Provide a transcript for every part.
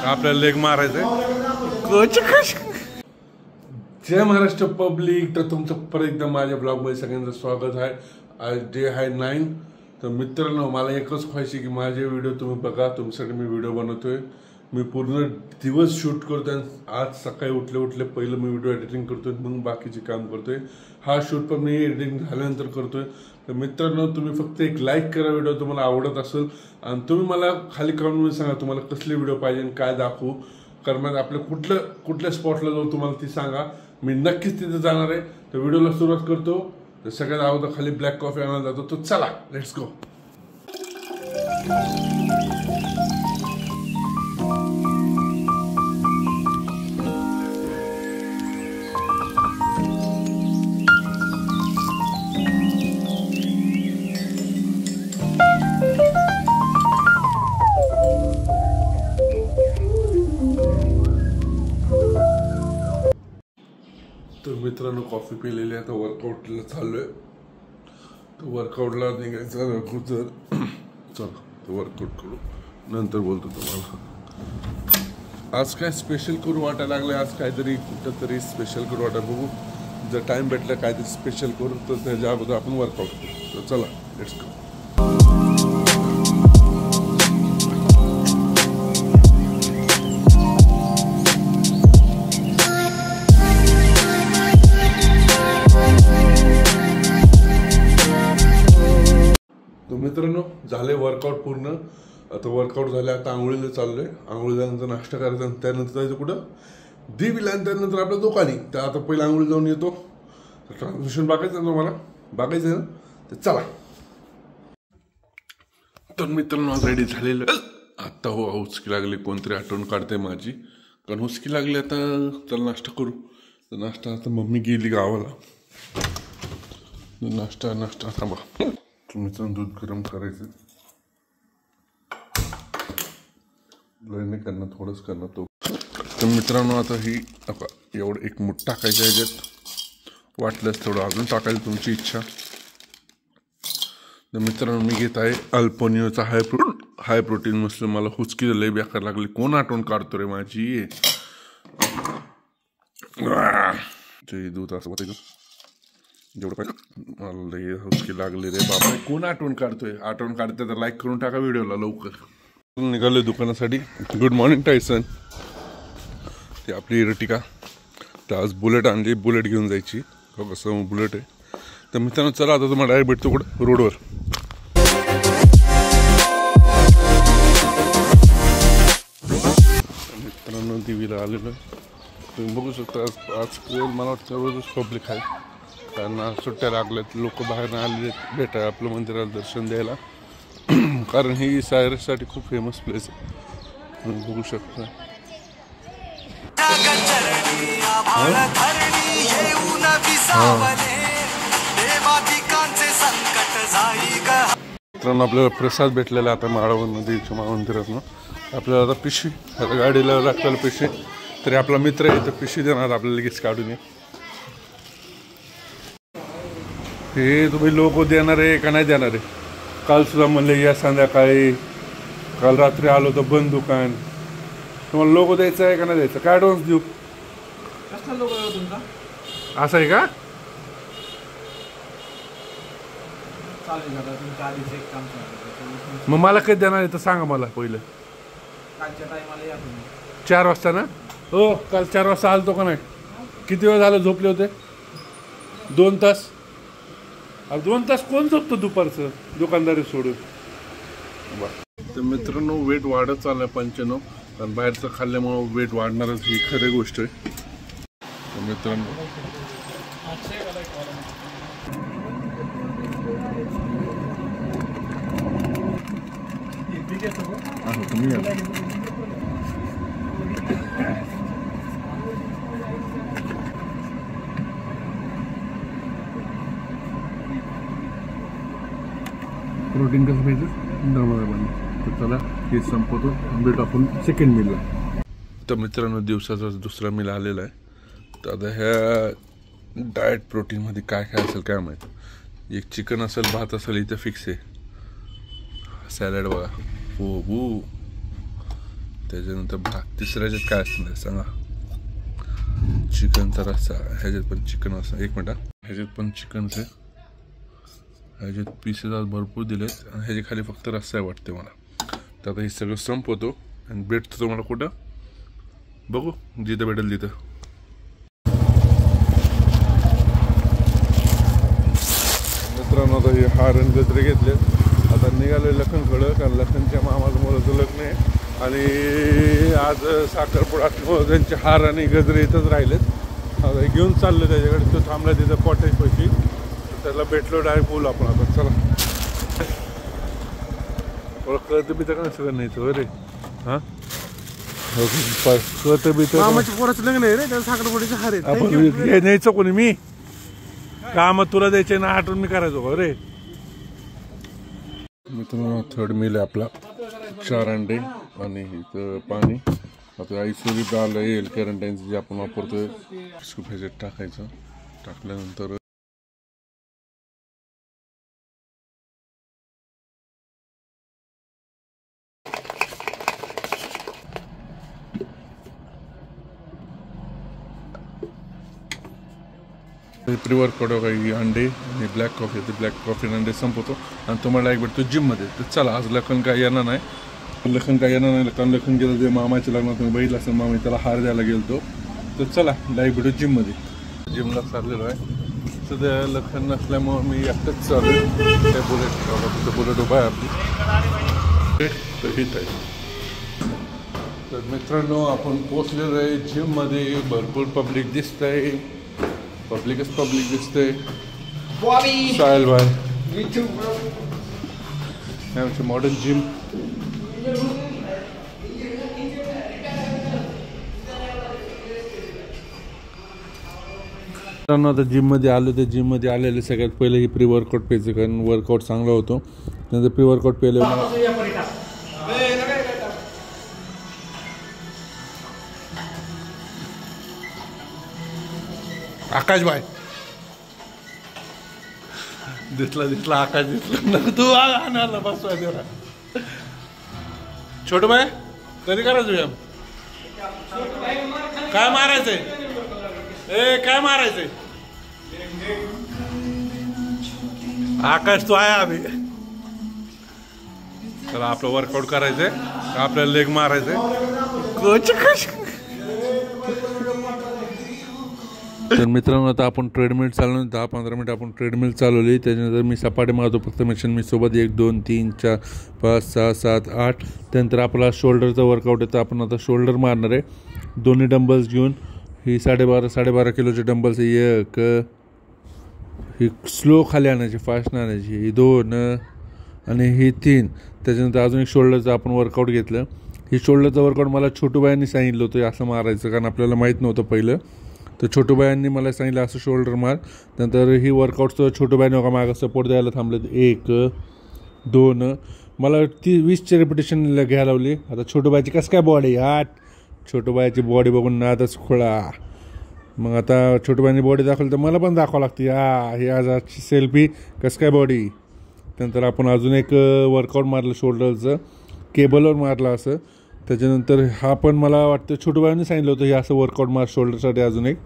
आपल्याला लेग मारायचंय. जय महाराष्ट्र पब्लिक. तर तुमचं परत एकदा माझ्या ब्लॉगमध्ये सगळ्यांचं स्वागत आहे. आज डे आहे 9. तर मित्रांनो, मला एकच व्हायची की माझे व्हिडिओ तुम्ही बघा. तुमच्यासाठी मी व्हिडिओ बनवतोय. मी पूर्ण दिवस शूट करतोय. आज सकाळी उठले पहिलं मी व्हिडिओ एडिटिंग करतोय, मग बाकीचे काम करतोय. हा शूट पण मी एडिटिंग झाल्यानंतर करतोय. तर मित्रांनो, तुम्ही फक्त एक लाईक करा व्हिडिओ तुम्हाला आवडत असेल, आणि तुम्ही मला खाली कमेंटमध्ये सांगा तुम्हाला कसले व्हिडिओ पाहिजे आणि काय दाखवू. कारण आपलं कुठल्या स्पॉटला जाऊ तुम्हाला ती सांगा. मी नक्कीच तिथे जाणार आहे. तर व्हिडिओला सुरुवात करतो. तर सगळ्यात अगोदर खाली ब्लॅक कॉफी आणायला जातो. तो चला, लेट्स गो. तर मित्रांनो, कॉफी पिलेली आहे. आता वर्कआउटला चाललोय. तर वर्कआउटला निघायचं अगोदर चला तर वर्कआउट करू, नंतर बोलतो तुम्हाला. आज काय स्पेशल करू वाटायला लागलं. आज काहीतरी कुठं तरी स्पेशल करू वाटायला. बघू जर टाइम भेटला काहीतरी स्पेशल करू, तर त्याच्या अगोदर आपण वर्कआउट करू. तर चला, लेट्स गो. मित्रांनो, झाले वर्कआउट पूर्ण. आता वर्कआउट झाले. आता आंघोळीला चाललोय. आंघोळी झाल्यानंतर नाश्ता करायचा आणि त्यानंतर जायचं कुठं, देवीला, आणि त्यानंतर आपल्या दुकानी. तर आता पहिला आंघोळी जाऊन येतो. ट्रान्समिशन बघायचं ना तुम्हाला, बघायचं ना. तर चला. तर मित्रांनो, रेडी झालेलं. आता हो हुसकी लागली. कोणतरी आठवण काढते माझी, कारण हुसकी लागली. आता चला नाश्ता करू. तर नाश्ता आता मम्मी गेली गावाला. नाश्ता थांबा. मित्रांनो, दूध गरम करायचं. लय नाही करणार, थोडंच करणार तो. तर मित्रांनो, आता ही एवढं एक मूठ टाकायचं याच्यात. वाटल्यास थोडं अजून टाकायचं, तुमची इच्छा. तर मित्रांनो, मी घेत आहे अल्पोनियोचा हाय प्रोटीन मसलं. मला हुचकी लय बेकार लागली. कोण आठवण काढतो रे माझी. दूध असं होतं जेवढं पाहिजे. मला लय हुचकी लागली रे बाबा. कोण आठवण काढतोय. आठवण काढते तर लाईक करून टाका व्हिडिओला लवकर. निघालोय दुकानासाठी. Good morning Tyson. ती आपली इरटिका. तर आज बुलेट आणली. बुलेट घेऊन जायची. कसं बुलेट आहे. तर मित्रांनो, चला आता तुम्हाला डायरेक्ट भेटतो कुठं, रोडवर. मित्रांनो, देवीला आलेलो. तुम्ही बघू शकता आज मला वाटतं रोजच पब्लिक आहे. त्यांना सुट्ट्या लागल्यात. लोक बाहेर आलेले भेटाय आपलं मंदिराला दर्शन द्यायला. कारण ही सायरससाठी खूप फेमस प्लेस आहे. तुम्ही बघू शकता. मित्रांनो, आपल्याला प्रसाद भेटलेला आता माळवण नदीच्या मंदिरातनं. आपल्याला आता पिशवी, आता गाडीला लागताना पिशवी. तरी आपला मित्र आहे तर पिशवी देणार आपल्याला लगेच काढून. हे तुम्ही लोक देणार आहे का नाही देणार आहे. काल सुद्धा म्हणले या संध्याकाळी, काल रात्री आलो तर बंद दुकान. तुम्हाला लोगो द्यायचा आहे का नाही द्यायचा. काय ॲडव्हान्स देऊ. असं आहे का. मग मला कधी देणार आहे तर सांगा मला पहिलं. 4 वाजता ना. हो, काल 4 वाजता आलतो का नाही. किती वेळ झालं झोपले होते. 2 तास. 2 तास कोण झोपतो दुपारचं, दुकानदारी सोडून. तर मित्रांनो, वेट वाढत चाललंय 95. कारण बाहेरचं खाल्ल्यामुळं वेट वाढणारच, ही खरी गोष्ट आहे. तर मित्रांनो, प्रोटीन कसं पाहिजे. तर चला हे संपवतो. भेटू आपण सेकंड मीलला. तर मित्रांनो, दिवसाचा दुसरा मील आलेला आहे. तर आता ह्या डाएट प्रोटीनमध्ये काय काय असेल काय माहीत. एक चिकन असेल, भात असेल, इथं फिक्स आहे. सॅलड बघा, हो. त्याच्यानंतर भात. तिसऱ्याच्यात काय असणार सांगा? चिकनचा रस्सा. ह्याच्यात पण चिकन असं. एक मिनटं, ह्याच्यात पण चिकनचं आहे. ह्याच्यात पीसेस आज भरपूर दिलेत आणि ह्याच्या खाली फक्त रस्सा आहे वाटते मला. तर आता हे सगळं संपवतो आणि भेटतो तुम्हाला कुठं बघू, जिथं भेटेल तिथं. मित्रांनो आता हे हार आणि गजरे घेतले. आता निघाले लखनकडं, कारण लखनच्या मामाचं मुलाचं लग्न आहे आणि आज साखरपुडा असल्यामुळं त्यांचे हार आणि गजरे इथंच राहिलेत. आता घेऊन चाललो त्याच्याकडे. तो थांबला तिथं कॉटेज पैकी. त्याला भेटलो, डायरेक्ट बोलू आपण. आता चला. कळतं बी तर का सगळं नाही तो रे. हां कळतं बी तर मामाच्या पोराचं लग्न आहे रे, त्याला साखरपुड्याचे हार आहेत. आपण हे न्यायचं कोणी? मी काम तुला द्यायचे ना, आठवण मी करायचो का रे. मित्रांनो थर्ड मील आहे आपला. 4 अंडे आणि इथं पाणी. आता आईसुरी आलं येईल क्वारंटाईनचं जे आपण वापरतोय. स्कूप ह्याच्यात टाकायचं. टाकल्यानंतर प्री-वर्कआउट काही अंडे आणि ब्लॅक कॉफी. ते ब्लॅक कॉफी आणि अंडे संपवतो आणि तुम्हाला एक भेटतो जिममध्ये. तर चला, आज लखन काय येणार नाही. लखन गेलं ते मामाच्या लग्नात तुम्ही बघितलं असेल. मामी त्याला हार द्यायला गेलो. तर चला डायरेक्ट भेटू जिममध्ये. जिमला चाललेलो आहे. सध्या लखन नसल्यामुळं मी एकटंच चालू आहे. काय बुलेट बुलेट उभा आहे आपली. तर हित आहे. तर मित्रांनो आपण पोचलेलो आहे जिममध्ये. भरपूर पब्लिक दिसत आहे. पब्लिक दिसते. साहिल भाई आमचे मॉडर्न जिम. आता जिममध्ये आलो. तर जिममध्ये आलेले सगळ्यात पहिले ही प्री वर्कआउट प्यायचं, कारण वर्कआउट चांगला होतो. नंतर प्री वर्कआउट पेले. आकाश भाई दिसला आकाश दिसला. तू आणायला बसवा जरा. छोटू भाई कधी करायचं व्यायाम? काय मारायचंय? काय मारायचंय? आकाश तू आहे अभि. चला आपलं वर्कआउट करायचंय. आपल्याला लेग मारायचंय. तर मित्रांनो आता आपण ट्रेडमिल चालवलं. 10-15 मिनिट आपण ट्रेडमिल चालवली. त्याच्यानंतर मी सपाटे मारतो फक्त मशीन मी सोबत. 1 2 3 4 5 6 7 8. त्यानंतर आपला शोल्डरचा वर्कआउट येतं. आपण आता शोल्डर मारणार आहे. दोन्ही डंबल्स घेऊन. ही 12.5 किलोचे डंबल्स. एक ही स्लो खाली आणायची, फास्ट नाही आणायची. ही 2 आणि ही 3. त्याच्यानंतर अजून एक शोल्डरचं आपण वर्कआउट घेतलं. ही शोल्डरचं वर्कआउट मला छोटूबाईंनी सांगितलं होतं असं मारायचं, कारण आपल्याला माहीत नव्हतं पहिलं. तर छोटूबाईंनी मला सांगितलं असं शोल्डर मार. नंतर ही वर्कआउटचं छोटूबाईंनी बघा मागं सपोर्ट द्यायला थांबले. 1 2 मला 20ची रिपिटेशन घ्यायला लावली. आता छोटूबाईची कसं काय बॉडी? छोटूबाईची बॉडी बघून नादच खोळा. मग आता छोटूबाईंनी बॉडी दाखवली तर मला पण दाखवावं लागते. ही आजची सेल्फी कसं काय बॉडी. त्यानंतर आपण अजून एक वर्कआउट मारलं शोल्डरचं, केबलवर मारलं असं. त्याच्यानंतर हा पण मला वाटतं छोटूबाईंनी सांगितलं होतं हे असं वर्कआउट मार शोल्डरसाठी. अजून एक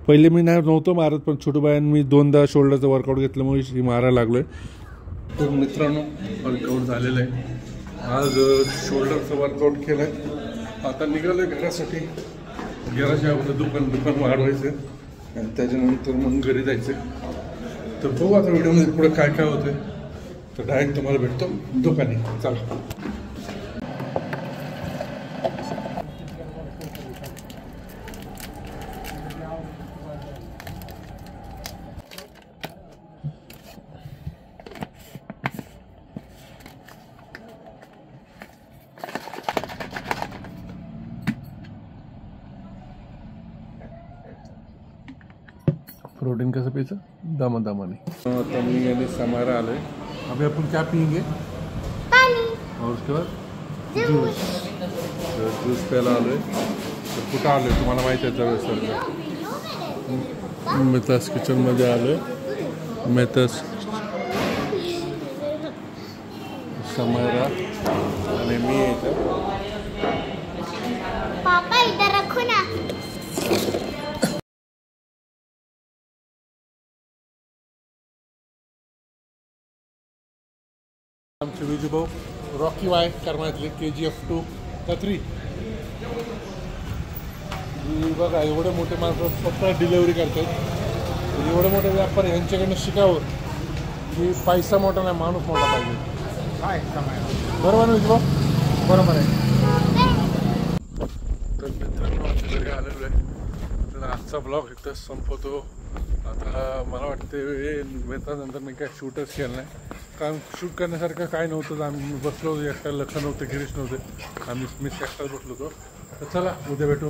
पहिले मी नव्हतं मारत, पण छोटूबाईंनी मी 2दा शोल्डरचं वर्कआउट घेतल्यामुळे ही मारायला लागलो आहे. तर मित्रांनो वर्कआउट झालेलं आहे. आज शोल्डरचं वर्कआउट केलं आहे. आता निघालो आहे घरासाठी. घराच्या अगोदर दुकान वाढवायचं आणि त्याच्यानंतर मग घरी जायचं. तर बघू आता व्हिडिओमध्ये पुढे काय काय होतं. तर डायरेक्ट तुम्हाला भेटतो दुकानी. चला. प्रोटीन कैसे पीते? दामाने। तो मी यानी समारा आले। अभी अपन क्या पियेंगे? पानी। और उसके बाद जूस। जूस पहला आले तो कुठं आले तुम्हाला माहिती आहे जवळ सर मेथास किचन मध्ये आले। मेथास समयरा आणि मी इथं. पापा इधर रखो ना. आमचे विजूभाऊ रॉकी वाय करण्यातले KGF 2 का 3. बघा एवढे मोठे माणसं स्वतः डिलेवरी करतात. एवढे मोठे व्यापारी यांच्याकडनं शिकावं की पैसा मोठा नाही माणूस मोठा पाहिजे. बरोबर ना विजूभाऊ? बरोबर आहे. तर मित्रांनो आमच्या घरी आलेलो आहे. तर आजचा ब्लॉग इथं संपवतो. आता मला वाटते वेतानंतर मी काय शूटच केलं नाही, कारण शूट करण्यासारखं काय नव्हतं. आम्ही बसलो होतो एकटा, लखन नव्हते, गिरीश नव्हते, आम्ही एकटाच बसलो होतो. तर चला उद्या भेटू.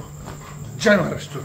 जय महाराष्ट्र.